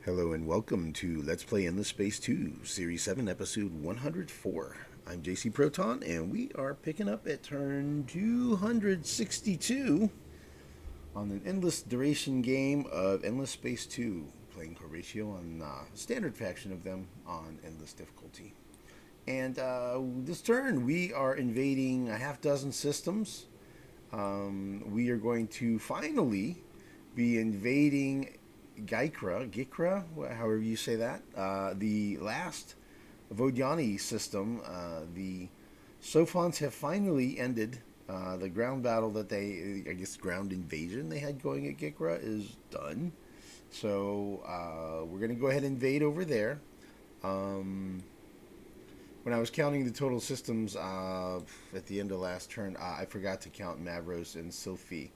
Hello and welcome to Let's Play Endless Space 2, Series 7, Episode 104. I'm JC Proton, and we are picking up at turn 262 on an endless duration game of Endless Space 2, playing Horatio on standard faction of them on endless difficulty. And this turn, we are invading a half dozen systems. We are going to finally be invading Ghykra, however you say that, the last Vodyani system. The Sophons have finally ended. The ground battle that ground invasion they had going at Ghykra is done. So we're going to go ahead and invade over there. When I was counting the total systems at the end of last turn, I forgot to count Mavros and Sylphie.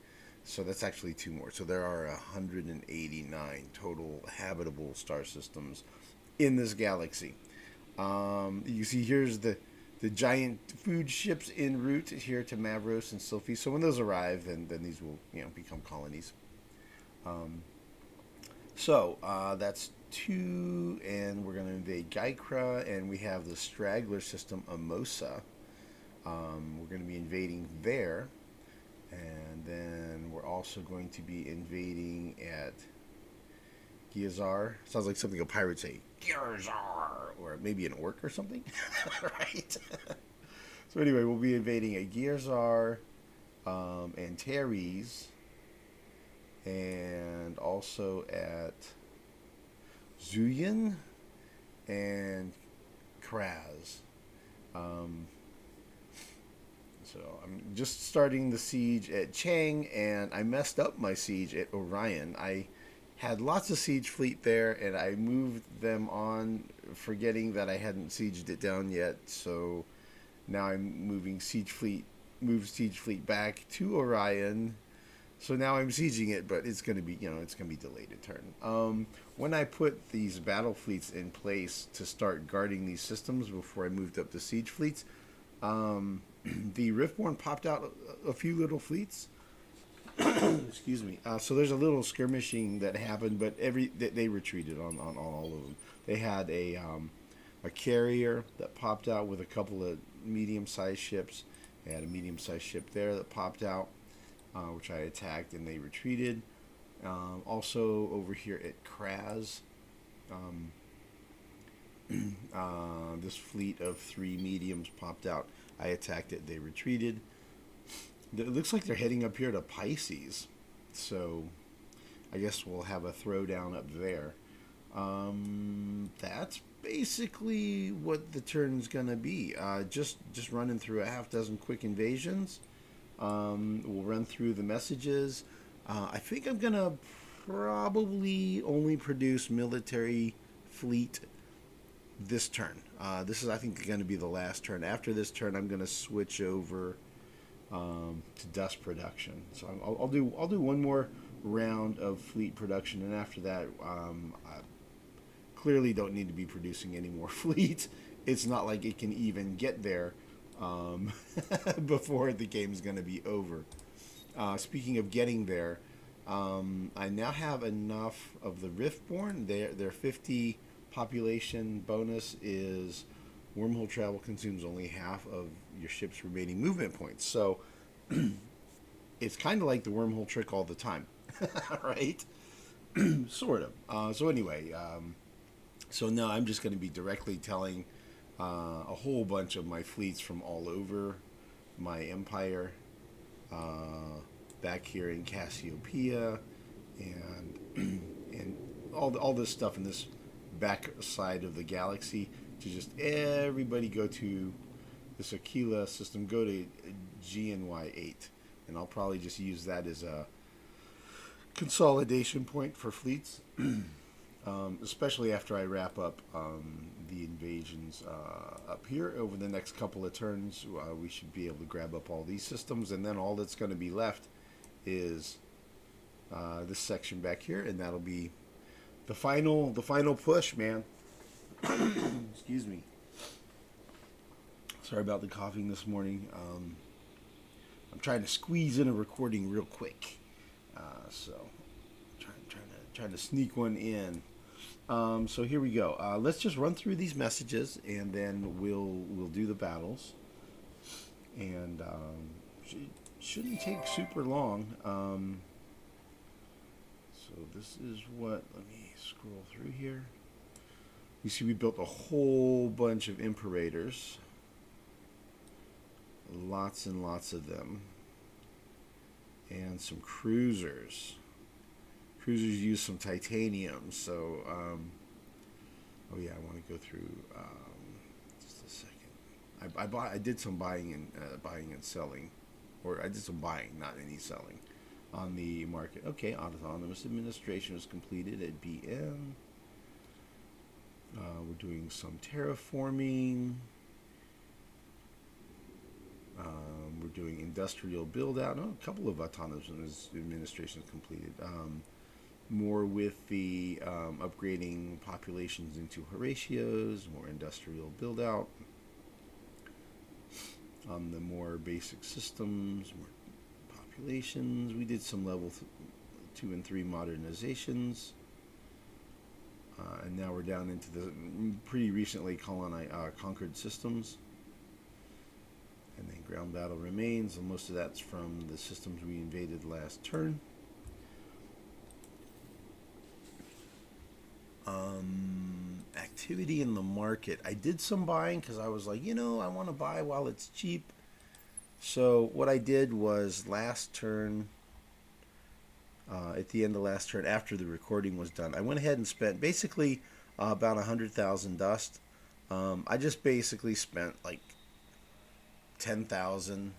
So that's actually two more. So there are 189 total habitable star systems in this galaxy. You see here's the giant food ships en route here to Mavros and Sylphie. So when those arrive, then these will become colonies. That's two, and we're going to invade Ghykra, and we have the straggler system Amosa. We're going to be invading there. And then we're also going to be invading at Gyazar. Sounds like something a pirate would say. Gyazar! Or maybe an orc or something. Right? So anyway, we'll be invading at Gyazar and Terry's. And also at Zuyan and Kraz. So I'm just starting the siege at Chang, and I messed up my siege at Orion. I had lots of siege fleet there, and I moved them on, forgetting that I hadn't sieged it down yet. So now I'm moving siege fleet back to Orion. So now I'm sieging it, but it's going to be, it's going to be delayed a turn. When I put these battle fleets in place to start guarding these systems before I moved up to siege fleets, the Riftborn popped out a few little fleets. Excuse me. So there's a little skirmishing that happened, but they retreated on all of them. They had a carrier that popped out with a couple of medium-sized ships. They had a medium-sized ship there that popped out, which I attacked, and they retreated. Also over here at Kraz, this fleet of 3 mediums popped out. I attacked it. They retreated. It looks like they're heading up here to Pisces. So I guess we'll have a throwdown up there. That's basically what the turn's going to be. Just running through a half dozen quick invasions. We'll run through the messages. I think I'm going to probably only produce military fleet this turn. This is, I think, going to be the last turn. After this turn, I'm going to switch over to dust production. So I'll do one more round of fleet production, and after that, I clearly don't need to be producing any more fleet. It's not like it can even get there before the game's going to be over. Speaking of getting there, I now have enough of the Riftborn. Their 50 population bonus is wormhole travel consumes only half of your ship's remaining movement points. So it's kind of like the wormhole trick all the time, right? Sort of. So anyway, so now I'm just going to be directly telling a whole bunch of my fleets from all over my empire back here in Cassiopeia and all this stuff in this back side of the galaxy, to just everybody go to this Aquila system, go to GNY8, and I'll probably just use that as a consolidation point for fleets, especially after I wrap up the invasions up here over the next couple of turns. We should be able to grab up all these systems, and then all that's going to be left is this section back here, and that'll be the final push, man. Excuse me. Sorry about the coughing this morning. I'm trying to squeeze in a recording real quick, so trying to sneak one in. So here we go. Let's just run through these messages, and then we'll do the battles. And shouldn't take super long. So this is what. Let me scroll through here. You see, we built a whole bunch of imperators. Lots and lots of them. And some cruisers. Cruisers use some titanium, so oh yeah, I want to go through just a second. I did some buying and selling, or I did some buying, not any selling, on the market. Okay, autonomous administration was completed at BM. We're doing some terraforming. We're doing industrial build out. Oh, a couple of autonomous administrations completed. More with the upgrading populations into Horatios, more industrial build out. The more basic systems, more populations. We did some level 2 and 3 modernizations. And now we're down into the pretty recently conquered systems. And then ground battle remains, and most of that's from the systems we invaded last turn. Activity in the market. I did some buying because I was like, I want to buy while it's cheap. So what I did was last turn, at the end of last turn, after the recording was done, I went ahead and spent basically about 100,000 dust. I just basically spent like 10,000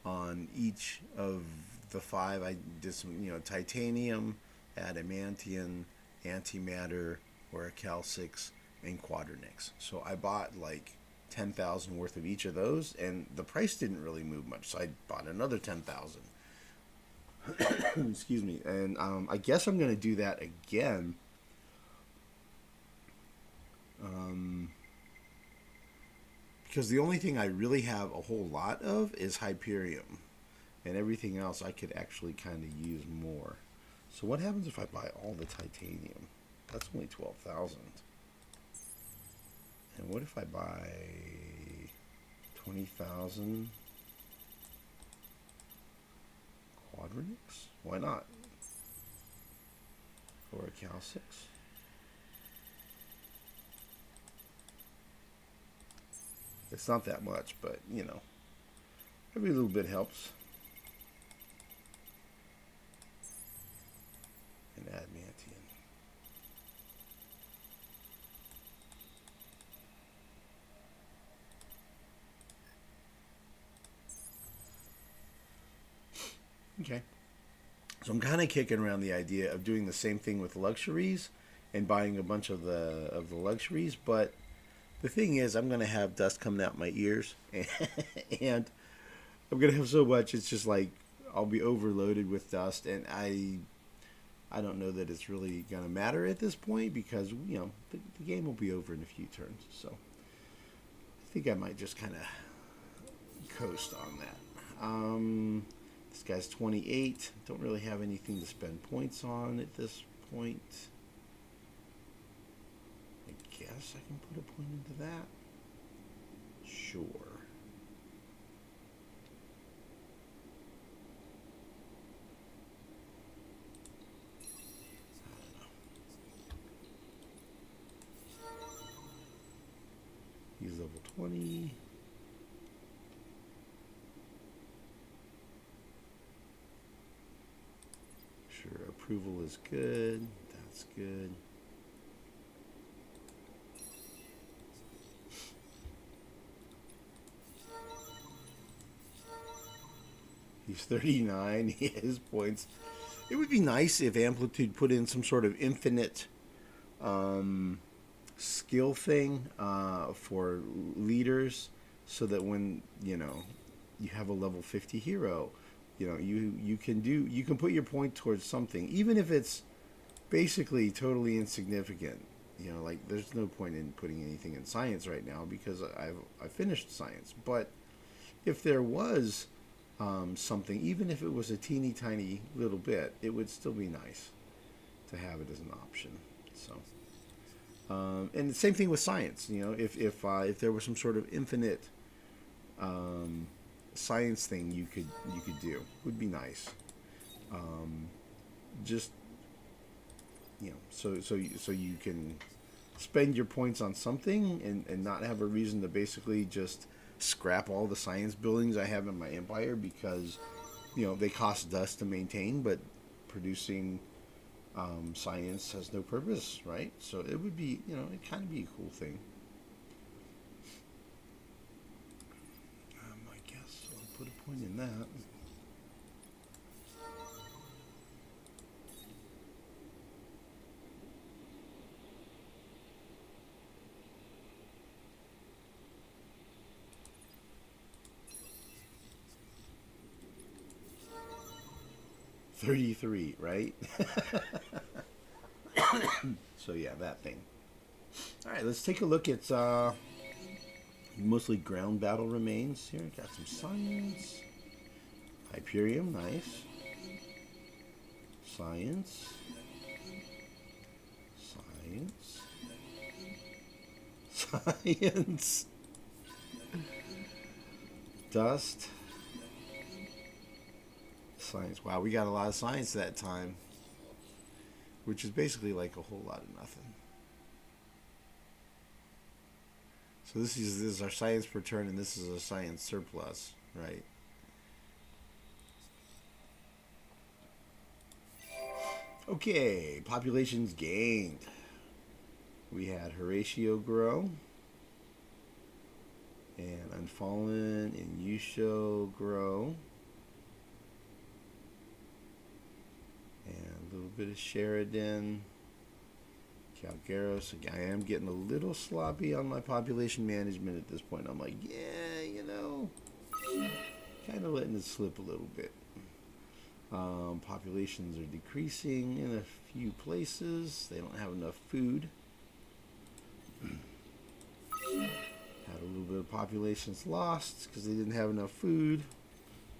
on each of the 5. I did some, titanium, adamantium, antimatter, Orichalcix, and Quadernix. So I bought like 10,000 worth of each of those, and the price didn't really move much, so I bought another 10,000. Excuse me. And I guess I'm going to do that again. Because the only thing I really have a whole lot of is Hyperium, and everything else I could actually kind of use more. So what happens if I buy all the titanium? That's only 12,000. And what if I buy 20,000 Quadernix? Why not? Orichalcix. It's not that much, but every little bit helps. And adamantium. Okay. So I'm kind of kicking around the idea of doing the same thing with luxuries and buying a bunch of the luxuries, but the thing is, I'm going to have dust coming out my ears, and I'm going to have so much, it's just like I'll be overloaded with dust, and I don't know that it's really going to matter at this point because, the game will be over in a few turns. So I think I might just kind of coast on that. This guy's 28. Don't really have anything to spend points on at this point. I guess I can put a point into that. Sure. He's level 20. Sure, approval is good. That's good. He's 39. He has points. It would be nice if Amplitude put in some sort of infinite skill thing for leaders, so that when you have a level 50 hero, you can put your point towards something, even if it's basically totally insignificant. Like there's no point in putting anything in science right now because I've finished science. But if there was something, even if it was a teeny tiny little bit, it would still be nice to have it as an option. So And the same thing with science. You know, if there was some sort of infinite science thing you could do, would be nice. Just so you can spend your points on something and not have a reason to basically just scrap all the science buildings I have in my empire because they cost dust to maintain, but producing science has no purpose, right? So it would be, it'd kind of be a cool thing. I guess I'll put a point in that. $33, right? So yeah, that thing. All right, let's take a look at mostly ground battle remains here. Got some science. Hyperium, nice. Science. Science. Science. Dust. Science. Wow, we got a lot of science that time, which is basically like a whole lot of nothing. So this is our science per turn, and this is a science surplus, right? Okay, populations gained. We had Horatio grow, and Unfallen and Yusho grow. And a little bit of Sheridan, Calgaros. I am getting a little sloppy on my population management at this point. I'm like, yeah, kind of letting it slip a little bit. Populations are decreasing in a few places. They don't have enough food. Had a little bit of populations lost because they didn't have enough food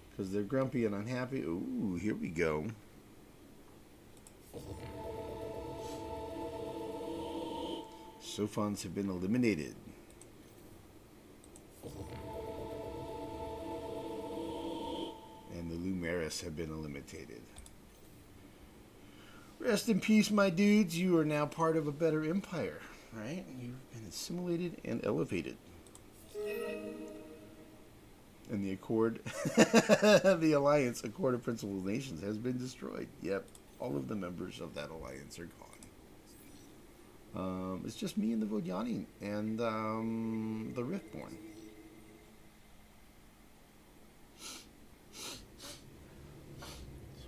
because they're grumpy and unhappy. Ooh, here we go. Sophons have been eliminated. And the Lumeris have been eliminated. Rest in peace, my dudes. You are now part of a better empire, right? You've been assimilated and elevated. And the Accord, the Alliance, Accord of Principal Nations, has been destroyed. Yep, all of the members of that alliance are gone. It's just me and the Vodyani and the Riftborn.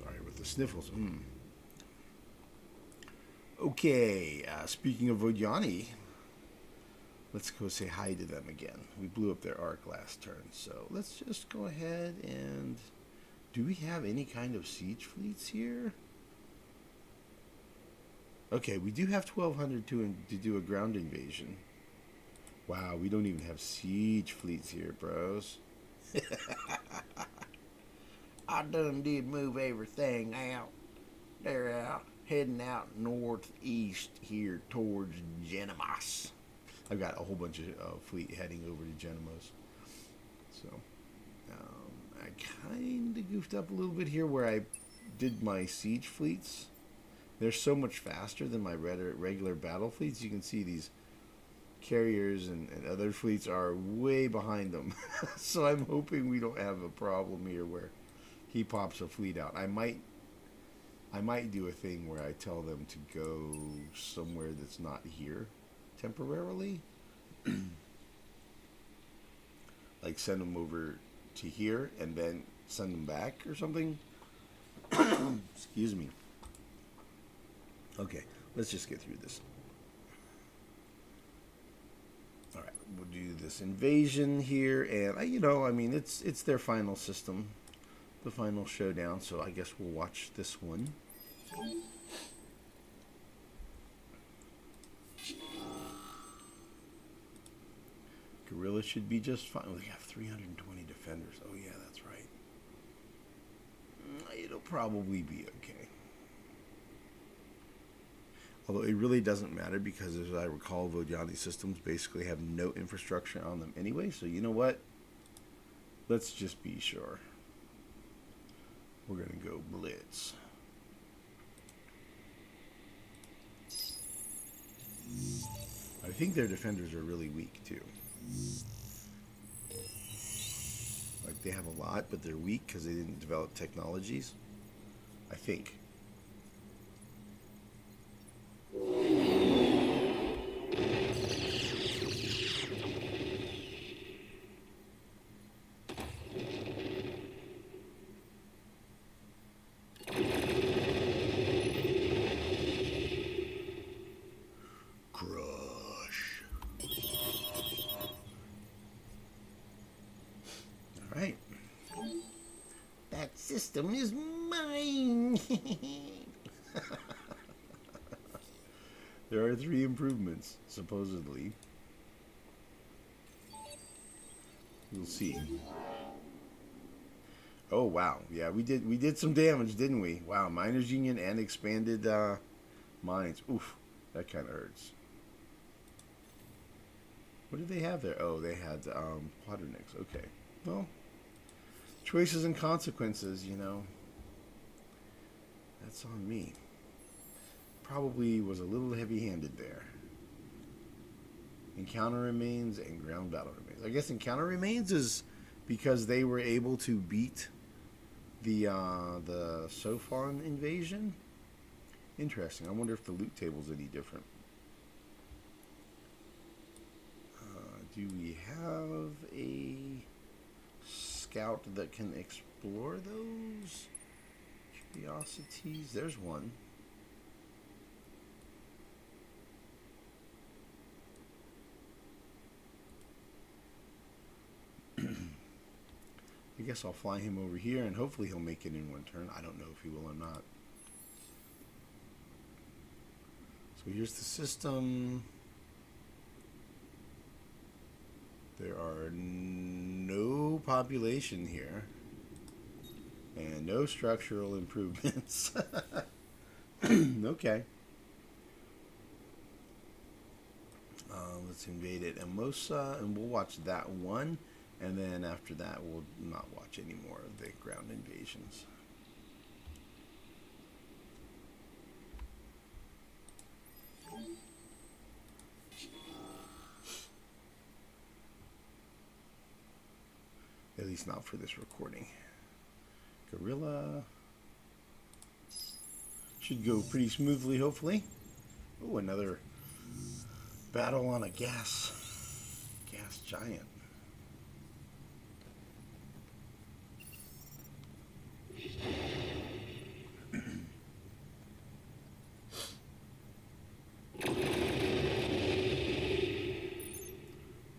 Sorry with the sniffles. Okay, speaking of Vodyani, let's go say hi to them again. We blew up their arc last turn, so let's just go ahead and... Do we have any kind of siege fleets here? Okay, we do have 1,200 to do a ground invasion. Wow, we don't even have siege fleets here, bros. I done did move everything out. They're out, heading out northeast here towards Genemos. I've got a whole bunch of fleet heading over to Genemos. So, I kind of goofed up a little bit here where I did my siege fleets. They're so much faster than my regular battle fleets. You can see these carriers and other fleets are way behind them. So I'm hoping we don't have a problem here where he pops a fleet out. I might do a thing where I tell them to go somewhere that's not here temporarily. Like send them over to here and then send them back or something. Excuse me. Okay, let's just get through this. All right, we'll do this invasion here, and I mean, it's their final system, the final showdown. So I guess we'll watch this one. Guerrilla should be just fine. We have 320 defenders. Oh yeah, that's right. It'll probably be okay. Although it really doesn't matter because, as I recall, Vodyani systems basically have no infrastructure on them anyway. So you know what? Let's just be sure. We're going to go blitz. I think their defenders are really weak too. Like, they have a lot, but they're weak because they didn't develop technologies. I think. Crush. All right. That system is mine. There are 3 improvements, supposedly. We'll see. Oh wow, yeah, we did some damage, didn't we? Wow, Miners Union and expanded mines. Oof, that kind of hurts. What did they have there? Oh, they had Quadronics. Okay, well, choices and consequences, you know. That's on me. Probably was a little heavy-handed there. Encounter remains and ground battle remains. I guess encounter remains is because they were able to beat the Sophon invasion. Interesting. I wonder if the loot table's any different. Do we have a scout that can explore those curiosities? There's one. I guess I'll fly him over here and hopefully he'll make it in one turn. I don't know if he will or not. So here's the system. There are no population here and no structural improvements. Okay. Let's invade it. Emosa, and we'll watch that one. And then after that, we'll not watch any more of the ground invasions. At least not for this recording. Gorilla. Should go pretty smoothly, hopefully. Oh, another battle on a gas giant.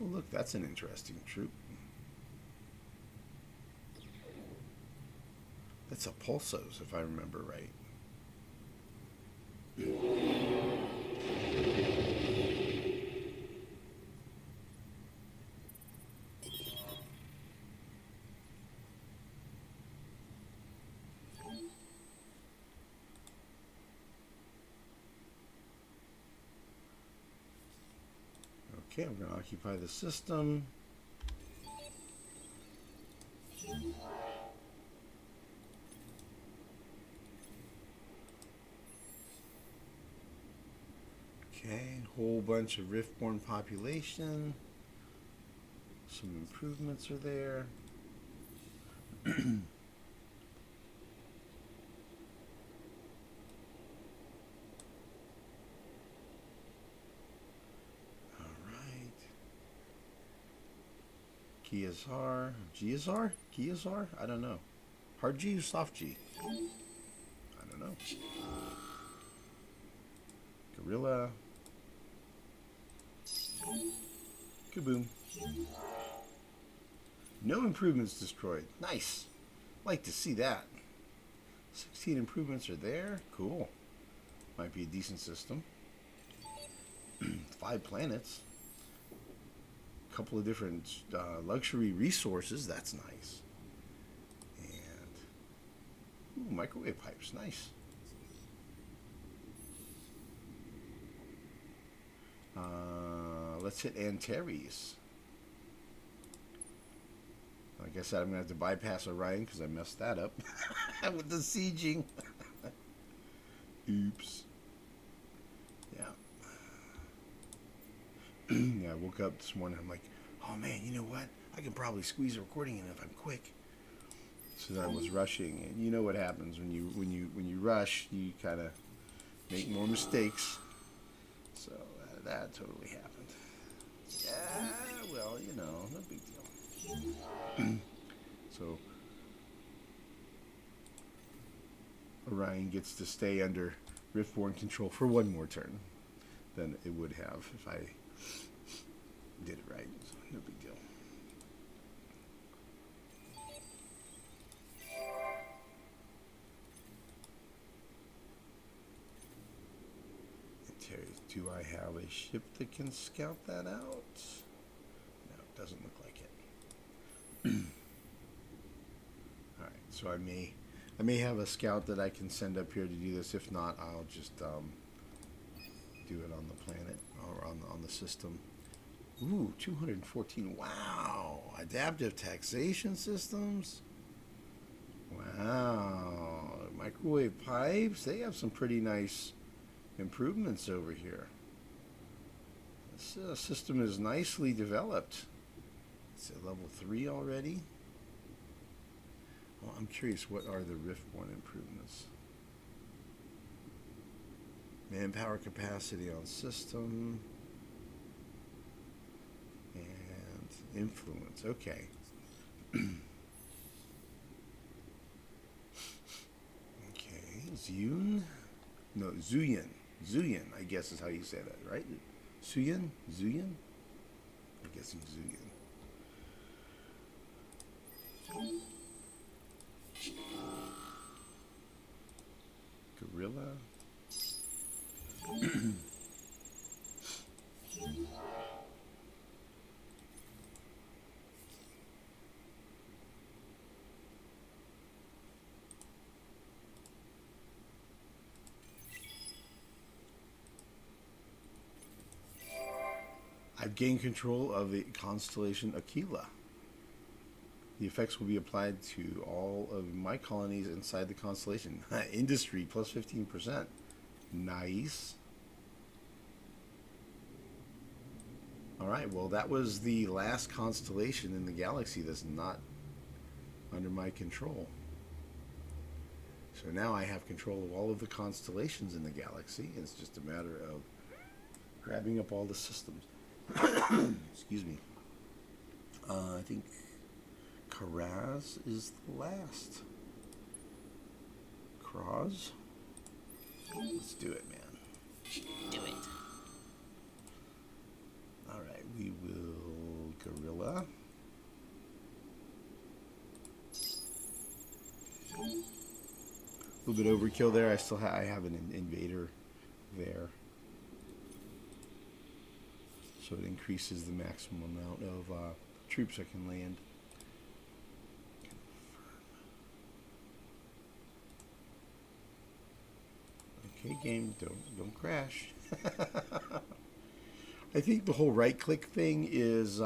Well, look, that's an interesting troop. That's a Pulsos, if I remember right. Okay, I'm going to occupy the system. Okay, whole bunch of Riftborn population. Some improvements are there. Giazar? I don't know. Hard G or soft G? I don't know. Gorilla. Kaboom. No improvements destroyed. Nice. Like to see that. 16 improvements are there. Cool. Might be a decent system. 5 planets. Couple of different luxury resources. That's nice. And ooh, microwave pipes. Nice. let's hit Antares. Like I said, I'm going to have to bypass Orion because I messed that up with the sieging. Oops. Yeah. Yeah, I woke up this morning. I'm like, oh man, you know what? I can probably squeeze a recording in if I'm quick. So then I was rushing, and you know what happens when you rush, you kind of make more mistakes. So that totally happened. Yeah, well, you know, no big deal. So Orion gets to stay under Riftborn control for one more turn than it would have if I did it right. So no big deal. Do I have a ship that can scout that out? No, it doesn't look like it. All right, so I may have a scout that I can send up here to do this. If not, I'll just do it on the planet or on the system. Ooh, 214. Wow, adaptive taxation systems. Wow, microwave pipes. They have some pretty nice improvements over here. This system is nicely developed. It's at level 3 already. Well, I'm curious, what are the Riftborn improvements? Manpower capacity on system and influence. Okay. Okay, Zune? No, Zuyin. Zuyin, I guess is how you say that, right? Zuyin? Zuyin? I'm guessing Zuyin. Gorilla. I've gained control of the constellation Aquila. The effects will be applied to all of my colonies inside the constellation. Industry plus 15%. Nice. Alright, well that was the last constellation in the galaxy that's not under my control. So now I have control of all of the constellations in the galaxy. It's just a matter of grabbing up all the systems. Excuse me. I think Karaz is the last. Kraz? Let's do it, man. Do it. Alright, we will Gorilla. A little bit overkill there. I have an invader there. So it increases the maximum amount of troops I can land. Okay, game, don't crash. I think the whole right-click thing is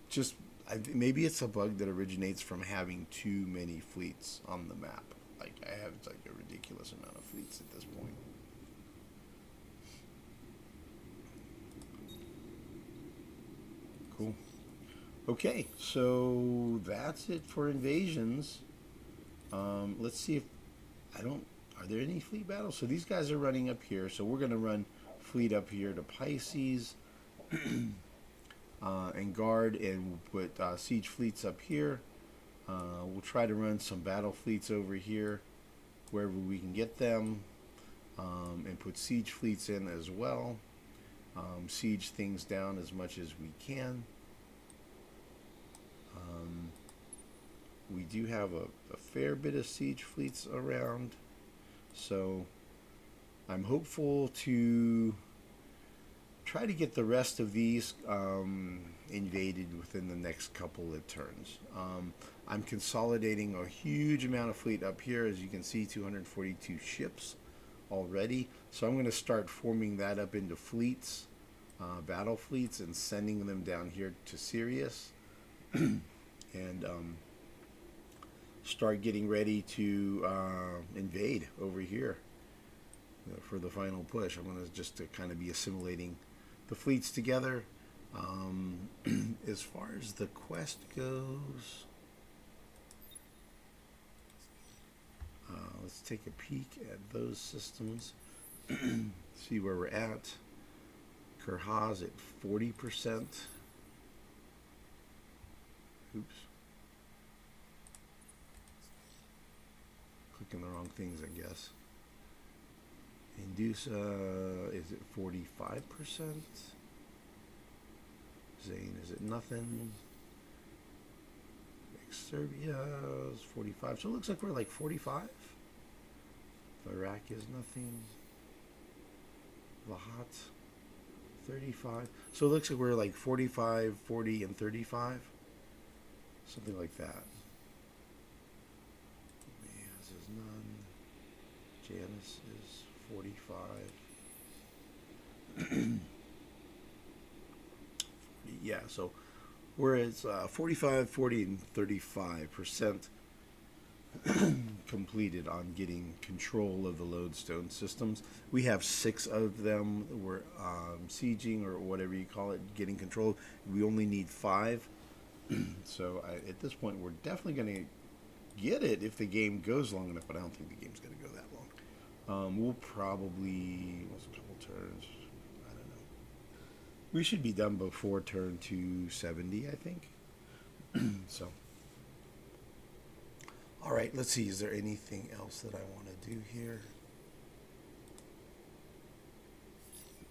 just maybe it's a bug that originates from having too many fleets on the map. Like I have like a ridiculous amount of fleets at this point. Cool. Okay, so that's it for invasions. Let's see if are there any fleet battles? So these guys are running up here, so we're going to run fleet up here to Pisces and guard, and we'll put siege fleets up here. We'll try to run some battle fleets over here wherever we can get them, and put siege fleets in as well. Siege things down as much as we can. We do have a fair bit of siege fleets around, so I'm hopeful to try to get the rest of these invaded within the next couple of turns. I'm consolidating a huge amount of fleet up here. As you can see, 242 ships already. So I'm going to start forming that up into fleets battle fleets and sending them down here to Sirius and start getting ready to invade over here for the final push. I'm going to just to kind of be assimilating the fleets together. As far as the quest goes, let's take a peek at those systems. See where we're at. Kurhaz at 40%. Oops. Clicking the wrong things, I guess. Indusa is at 45%. Zane is at nothing. Serbia is 45. So it looks like we're like 45. Iraq is nothing. Vahat 35. So it looks like we're like 45, 40, and 35. Something like that. Mayaz is none. Janice is 45. Yeah, so whereas 45, 40, and 35% completed on getting control of the lodestone systems. We have 6 of them. We're sieging, or whatever you call it, getting control. We only need 5. So at this point, we're definitely going to get it if the game goes long enough, but I don't think the game's going to go that long. We'll probably, what's a couple turns? I don't know. We should be done before turn 270, I think. So, all right, let's see. Is there anything else that I want to do here?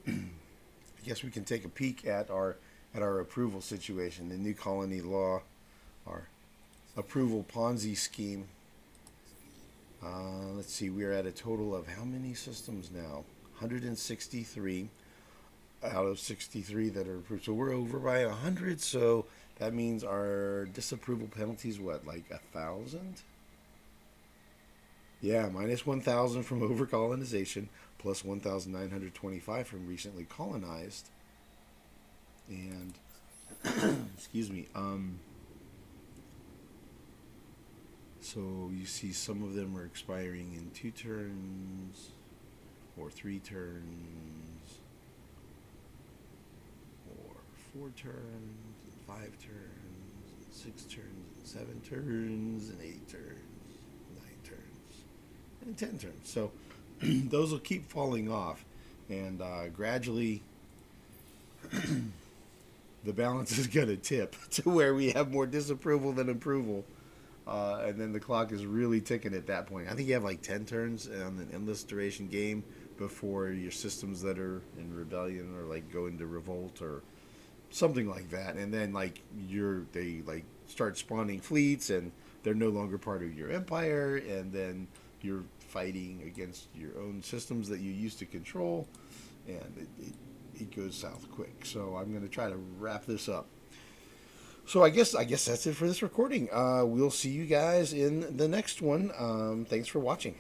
I guess we can take a peek at our approval situation, the new colony law, our approval Ponzi scheme. Let's see. We are at a total of how many systems now? 163 out of 63 that are approved. So we're over by 100. So that means our disapproval penalties, what, like 1,000? Yeah, minus 1,000 from overcolonization, plus 1,925 from recently colonized. And, excuse me, so you see some of them are expiring in 2 turns, or 3 turns, or 4 turns, and 5 turns, and 6 turns, and 7 turns, and 8 turns, 9 turns, and 10 turns. So those will keep falling off, and gradually the balance is going to tip to where we have more disapproval than approval. And then the clock is really ticking at that point. I think you have like 10 turns on an endless duration game before your systems that are in rebellion or like go into revolt or something like that. And then like they like start spawning fleets and they're no longer part of your empire. And then you're fighting against your own systems that you used to control. And it goes south quick. So I'm going to try to wrap this up. So I guess that's it for this recording. We'll see you guys in the next one. Thanks for watching.